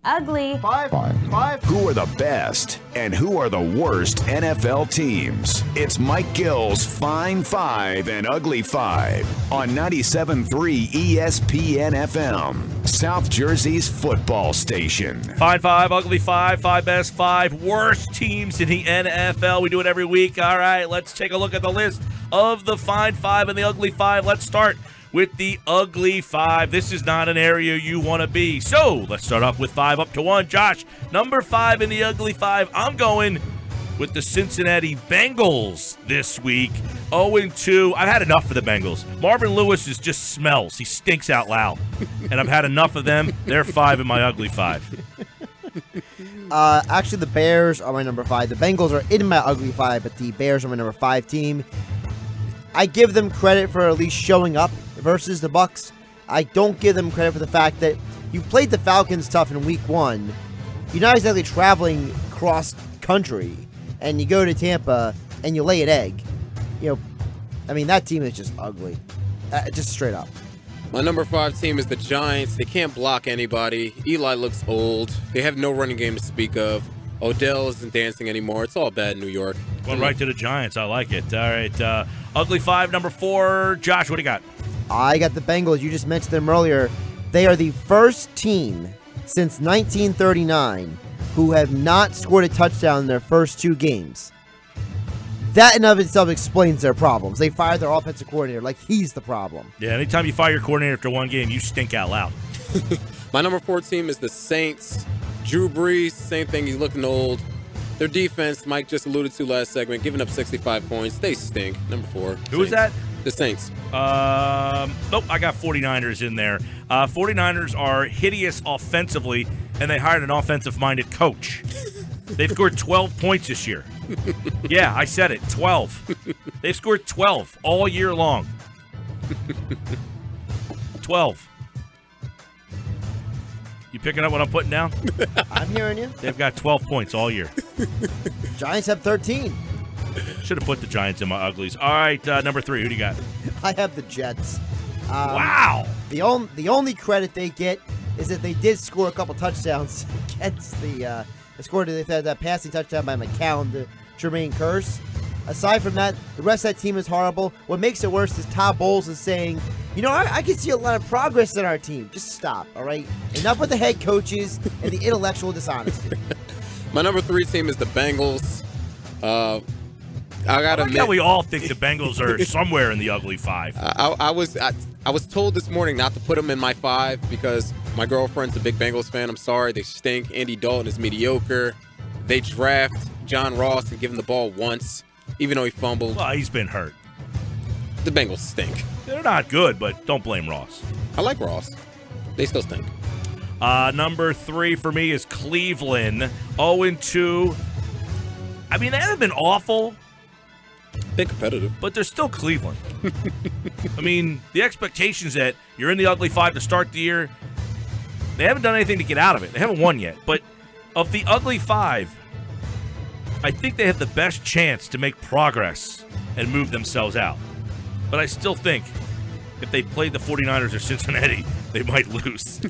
Ugly. Five. Who are the best and who are the worst NFL teams? It's Mike Gill's Fine Five and Ugly Five on 97.3 ESPN FM, South Jersey's football station. Fine Five, Ugly Five, five best, five worst teams in the NFL. We do it every week. All right, let's take a look at the list of the Fine Five and the Ugly Five. Let's start with the Ugly Five. This is not an area you want to be. So let's start off with 5 up to 1. Josh, number 5 in the Ugly Five. I'm going with the Cincinnati Bengals this week. 0-2. I've had enough of the Bengals. Marvin Lewis just smells. He stinks out loud. And I've had enough of them. They're 5 in my Ugly Five. Actually, the Bears are my number 5. The Bengals are in my Ugly Five, but the Bears are my number 5 team. I give them credit for at least showing up versus the Bucs. I don't give them credit for the fact that you played the Falcons tough in week 1. You're not exactly traveling cross country, and you go to Tampa and you lay an egg. You know, I mean, that team is just ugly. Just straight up. My number 5 team is the Giants. They can't block anybody. Eli looks old. They have no running game to speak of. Odell isn't dancing anymore. It's all bad in New York. Going right to the Giants. I like it. All right. Ugly Five, number 4. Josh, what do you got? I got the Bengals. You just mentioned them earlier. They are the first team since 1939 who have not scored a touchdown in their first 2 games. That in of itself explains their problems. They fired their offensive coordinator like he's the problem. Yeah, anytime you fire your coordinator after 1 game, you stink out loud. My number 4 team is the Saints. Drew Brees, same thing. He's looking old. Their defense, Mike just alluded to last segment, giving up 65 points. They stink. Number 4. Who is that? The Saints. Nope, I got 49ers in there. 49ers are hideous offensively, and they hired an offensive-minded coach. They've scored 12 points this year. Yeah, I said it, 12. They've scored 12 all year long. 12. You picking up what I'm putting down? I'm hearing you. They've got 12 points all year. Giants have 13. Should have put the Giants in my uglies. All right, number 3. Who do you got? I have the Jets. Wow. The only credit they get is that they did score a couple touchdowns against the they've had that passing touchdown by McCown to Jermaine Kearse. Aside from that, the rest of that team is horrible. What makes it worse is Todd Bowles is saying, you know, I can see a lot of progress in our team. Just stop, all right? Enough with the head coaches and the intellectual dishonesty. My number 3 team is the Bengals. I gotta admit, how we all think the Bengals are somewhere in the Ugly Five. I was told this morning not to put them in my 5 because my girlfriend's a big Bengals fan. I'm sorry, they stink. Andy Dalton is mediocre. They draft John Ross and give him the ball once, even though he fumbled. Well, he's been hurt. The Bengals stink. They're not good, but don't blame Ross. I like Ross. They still stink. Number 3 for me is Cleveland. 0-2. I mean, they haven't been awful. They're competitive. But they're still Cleveland. I mean, the expectations that you're in the Ugly Five to start the year, they haven't done anything to get out of it. They haven't won yet. But of the Ugly Five, I think they have the best chance to make progress and move themselves out. But I still think if they played the 49ers or Cincinnati, they might lose.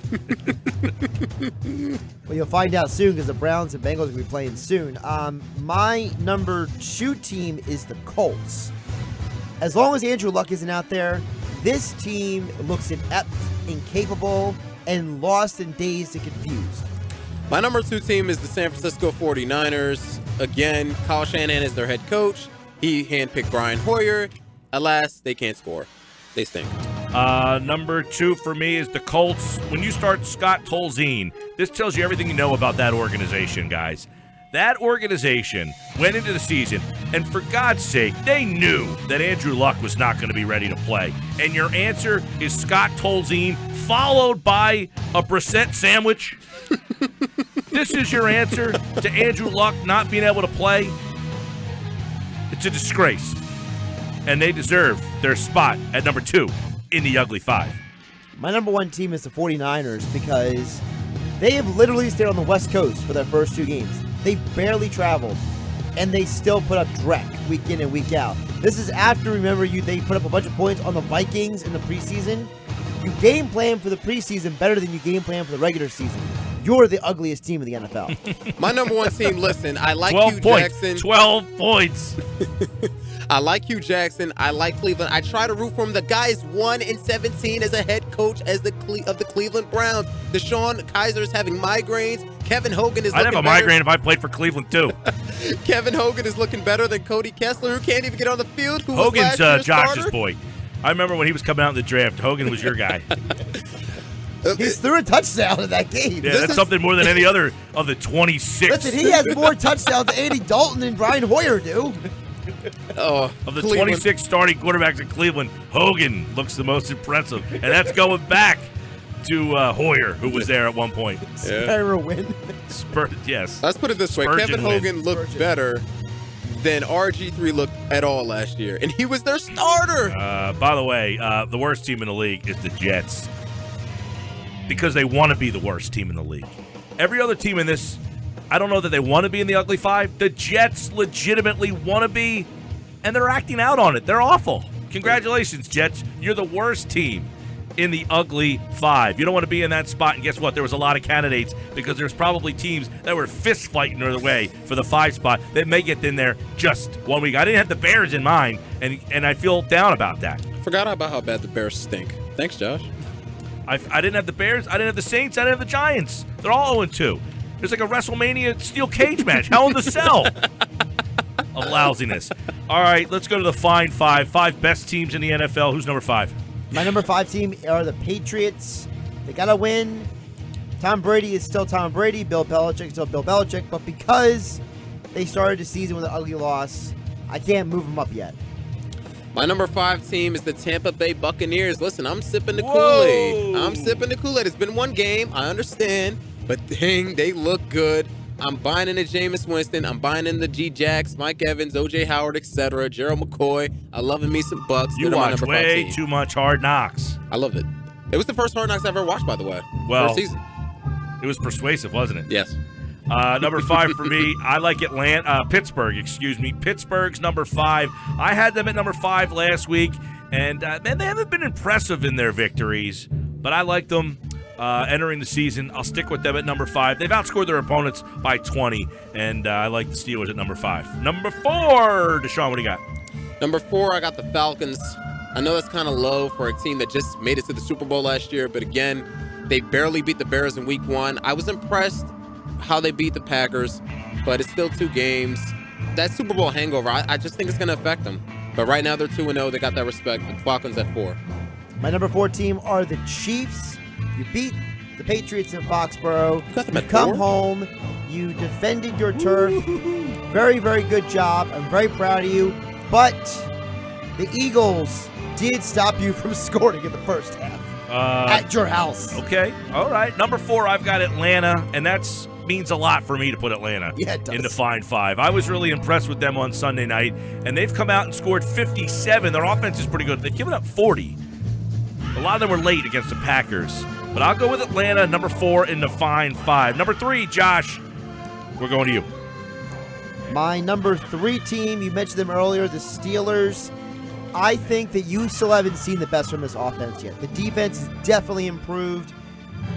Well, you'll find out soon because the Browns and Bengals are going to be playing soon. My number 2 team is the Colts. As long as Andrew Luck isn't out there, this team looks inept, incapable, and lost and dazed and confused. My number 2 team is the San Francisco 49ers. Again, Kyle Shanahan is their head coach. He handpicked Brian Hoyer. Alas, they can't score. They stink. Number 2 for me is the Colts. When you start Scott Tolzien, this tells you everything you know about that organization, guys. That organization went into the season, and for God's sake, they knew that Andrew Luck was not going to be ready to play. And your answer is Scott Tolzien, followed by a Brissett sandwich? This is your answer to Andrew Luck not being able to play? It's a disgrace. And they deserve their spot at number 2 in the Ugly Five. My number 1 team is the 49ers because they have literally stayed on the West Coast for their first 2 games. They've barely traveled, and they still put up dreck week in and week out. This is after, remember, they put up a bunch of points on the Vikings in the preseason. You game plan for the preseason better than you game plan for the regular season. you're the ugliest team in the NFL. My number one team, listen, I like 12 Hugh points. Jackson. 12 points. I like Hugh Jackson. I like Cleveland. I try to root for him. The guy is 1-17 as a head coach of the Cleveland Browns. Deshaun Kaiser is having migraines. Kevin Hogan is looking I'd have a better. migraine if I played for Cleveland, too. Kevin Hogan is looking better than Cody Kessler, who can't even get on the field. Who Hogan's was last year's Josh's starter. boy. I remember when he was coming out in the draft, Hogan was your guy. He threw a touchdown in that game. Yeah, that's something more than any other of the 26. Listen, he has more touchdowns than Andy Dalton and Brian Hoyer do. Oh, Of the Cleveland. 26 starting quarterbacks in Cleveland, Hogan looks the most impressive. And that's going back to Hoyer, who was there at one point. Heroin. Yes. Let's put it this way. Spurgeon Kevin win. Hogan looked better than RG3 looked at all last year, and he was their starter. By the way, the worst team in the league is the Jets because they want to be the worst team in the league. Every other team in this, I don't know that they want to be in the ugly five. The Jets legitimately want to be, and they're acting out on it. They're awful. Congratulations, Jets. You're the worst team in the ugly five. You don't want to be in that spot, and guess what? There was a lot of candidates because there's probably teams that were fist fighting their way for the 5 spot that may get in there just 1 week. I didn't have the Bears in mind, and I feel down about that. Forgot about how bad the Bears stink. Thanks, Josh. I didn't have the Bears. I didn't have the Saints. I didn't have the Giants. They're all 0-2. There's like a WrestleMania steel cage match. Hell in the Cell of lousiness. All right, let's go to the fine five. 5 best teams in the NFL. Who's number 5? My number 5 team are the Patriots. They got to win. Tom Brady is still Tom Brady. Bill Belichick is still Bill Belichick. But because they started the season with an ugly loss, I can't move them up yet. My number 5 team is the Tampa Bay Buccaneers. Listen, I'm sipping the Kool-Aid. I'm sipping the Kool-Aid. It's been one game. I understand. But dang, they look good. I'm buying into Jameis Winston. I'm buying into G-Jacks, Mike Evans, O.J. Howard, etc. Gerald McCoy. I love me some Bucks. You They're my watch number 5 way team. too much Hard Knocks. I loved it. It was the first Hard Knocks I ever watched, by the way. Well, first season. It was persuasive, wasn't it? Yes. Number 5 for me, I like Pittsburgh, excuse me. Pittsburgh's number 5. I had them at number 5 last week, and man, they haven't been impressive in their victories, but I like them entering the season. I'll stick with them at number 5. They've outscored their opponents by 20, and I like the Steelers at number 5. Number 4, Dashawn, what do you got? Number 4, I got the Falcons. I know that's kind of low for a team that just made it to the Super Bowl last year, but again, they barely beat the Bears in week 1. I was impressed how they beat the Packers, but it's still 2 games. That Super Bowl hangover, I just think it's going to affect them. But right now they're 2-0. They got that respect. The Falcons at 4. My number 4 team are the Chiefs. You beat the Patriots in Foxborough. You got them at come 4? home. You defended your turf. Very, very good job. I'm very proud of you. But the Eagles did stop you from scoring in the first half at your house. Okay, all right. Number 4, I've got Atlanta, and that's means a lot for me to put Atlanta in the fine 5. I was really impressed with them on Sunday night, and they've come out and scored 57. Their offense is pretty good. They've given up 40. A lot of them were late against the Packers. But I'll go with Atlanta, number 4 in the fine 5. Number 3, Josh, we're going to you. My number 3 team, you mentioned them earlier, the Steelers. I think that you still haven't seen the best from this offense yet. The defense is definitely improved.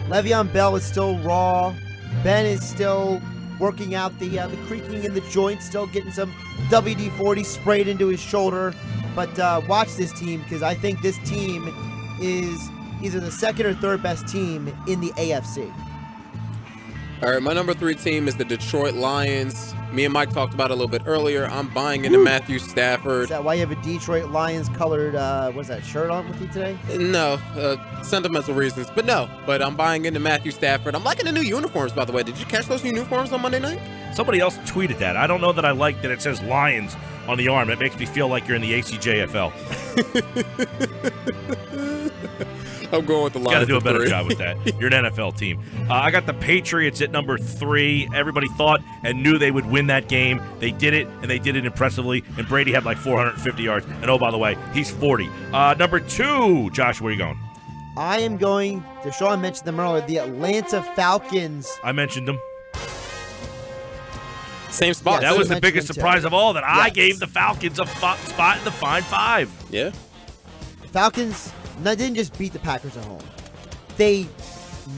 Le'Veon Bell is still raw. Ben is still working out the creaking in the joints, still getting some WD-40 sprayed into his shoulder. But watch this team, because I think this team is either the 2nd or 3rd best team in the AFC. All right, my number 3 team is the Detroit Lions. Me and Mike talked about it a little bit earlier. I'm buying into Matthew Stafford. Is that why you have a Detroit Lions colored, what's that, shirt on with you today? No, sentimental reasons, but no. But I'm buying into Matthew Stafford. I'm liking the new uniforms, by the way. Did you catch those new uniforms on Monday night? Somebody else tweeted that. I don't know that I like that it says Lions on the arm. It makes me feel like you're in the ACJFL. I'm going with the Lions. Got to do a better job with that. You're an NFL team. I got the Patriots at number 3. Everybody thought and knew they would win that game. They did it, and they did it impressively. And Brady had like 450 yards. And oh, by the way, he's 40. Number 2, Josh, where are you going? I am going, Dashawn mentioned them earlier, the Atlanta Falcons. I mentioned them. Same spot. That was the biggest them too. surprise of all, that I gave the Falcons a spot in the fine 5. Yeah. Falcons didn't just beat the Packers at home. They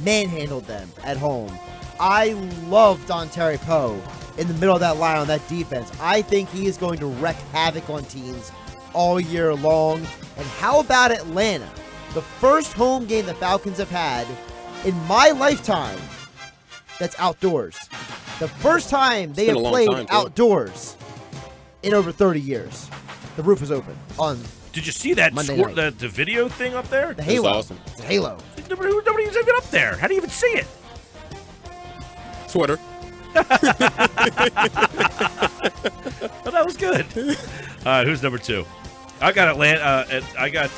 manhandled them at home. I love Dontari Poe in the middle of that line on that defense. I think he is going to wreak havoc on teams all year long. And how about Atlanta? The first home game the Falcons have had in my lifetime that's outdoors. The first time they have played outdoors in over 30 years. The roof is open on Did you see that the video thing up there? the Halo. awesome. The Halo. Nobody's even up there. How do you even see it? Twitter. Well, that was good. Who's number 2? I got Atlanta. I got.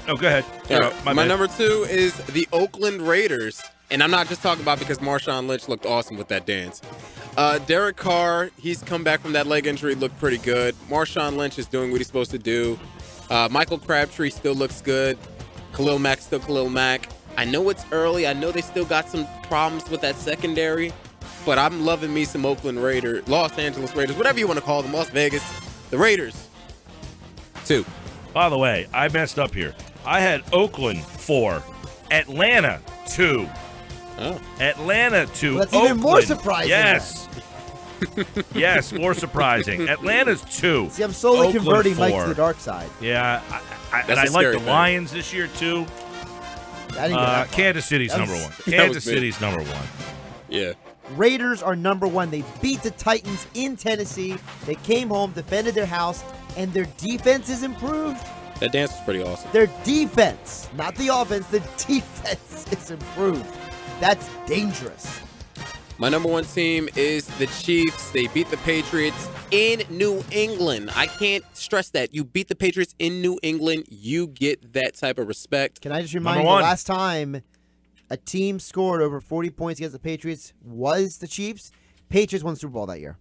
Oh, go ahead. My number 2 is the Oakland Raiders. And I'm not just talking about because Marshawn Lynch looked awesome with that dance. Derek Carr, he's come back from that leg injury, looked pretty good. Marshawn Lynch is doing what he's supposed to do. Michael Crabtree still looks good. Khalil Mack still Khalil Mack. I know it's early. I know they still got some problems with that secondary. But I'm loving me some Los Angeles Raiders, whatever you want to call them, Las Vegas. The Raiders. 2. By the way, I messed up here. I had Oakland 4, Atlanta 2. Oh. Atlanta 2. Well, that's Oakland. even more surprising. Yes. Yes, more surprising. Atlanta's 2. See, I'm slowly Oakland converting 4. Mike to the dark side. Yeah, and I a like the scary thing. Lions this year too. I didn't go that far. Kansas City's number 1. Kansas City's number 1. Yeah. Raiders are number 1. They beat the Titans in Tennessee. They came home, defended their house, and their defense is improved. That dance was pretty awesome. Their defense, not the offense, the defense is improved. That's dangerous. My number 1 team is the Chiefs. They beat the Patriots in New England. I can't stress that. You beat the Patriots in New England, you get that type of respect. Can I just remind you, the last time a team scored over 40 points against the Patriots was the Chiefs? Patriots won the Super Bowl that year.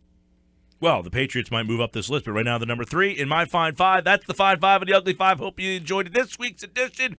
Well, the Patriots might move up this list, but right now they're number 3 in my Fine Five. That's the Fine Five and the Ugly Five. Hope you enjoyed this week's edition